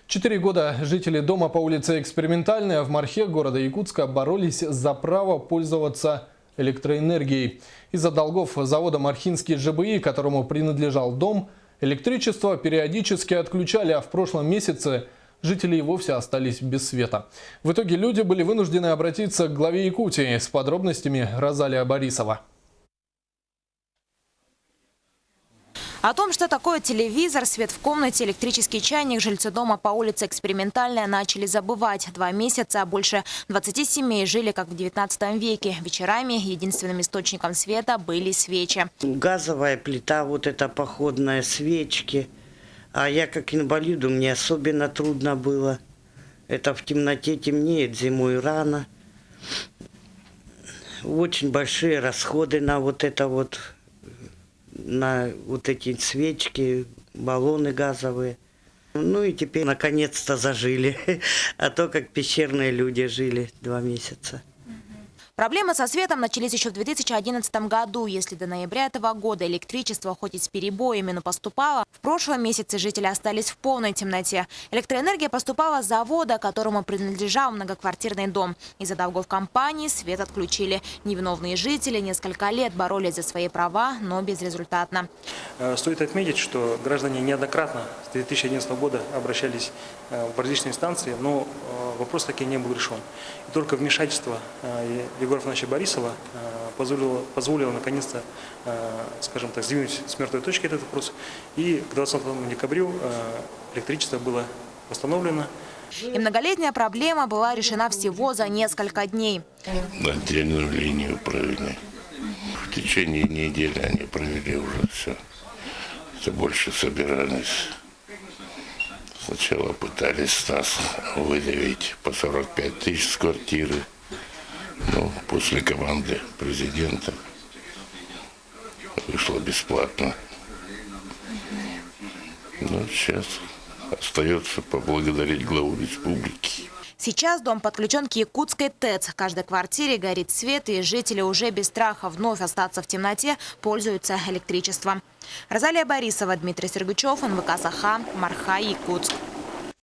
4 года жители дома по улице Экспериментальная в Мархе города Якутска боролись за право пользоваться электроэнергией. Из-за долгов завода «Мархинский ЖБИ», которому принадлежал дом, электричество периодически отключали, а в прошлом месяце жители и вовсе остались без света. В итоге люди были вынуждены обратиться к главе Якутии. С подробностями Розалия Борисова. О том, что такое телевизор, свет в комнате, электрический чайник, жильцы дома по улице Экспериментальная начали забывать. 2 месяца, а больше 20 семей жили, как в 19 веке. Вечерами единственным источником света были свечи. Газовая плита, вот это походная, свечки. А я как инвалиду, мне особенно трудно было. Это в темноте темнеет, зимой рано. Очень большие расходы на вот это вот, на вот эти свечки, баллоны газовые. Ну и теперь наконец-то зажили. А то как пещерные люди жили 2 месяца. Проблемы со светом начались еще в 2011 году. Если до ноября этого года электричество хоть и с перебоями, но поступало, в прошлом месяце жители остались в полной темноте. Электроэнергия поступала с завода, которому принадлежал многоквартирный дом. Из-за долгов компании свет отключили. Невиновные жители несколько лет боролись за свои права, но безрезультатно. Стоит отметить, что граждане неоднократно с 2011 года обращались в различные инстанции, но вопрос таки не был решен. И только вмешательство Егора Афанасьевича Борисова позволило наконец-то, скажем так, сдвинуть с мертвой точки этот вопрос. И к 20 декабрю электричество было восстановлено. И многолетняя проблема была решена всего за несколько дней. Отдельную линию провели. В течение недели они провели уже все. Все больше собирались. Сначала пытались нас выдавить по 45 тысяч с квартиры. Но после команды президента вышло бесплатно. Но сейчас остается поблагодарить главу республики. Сейчас дом подключен к якутской ТЭЦ. В каждой квартире горит свет, и жители уже без страха вновь остаться в темноте пользуются электричеством. Розалия Борисова, Дмитрий Сергучев, НВК Саха, Марха, Якутск.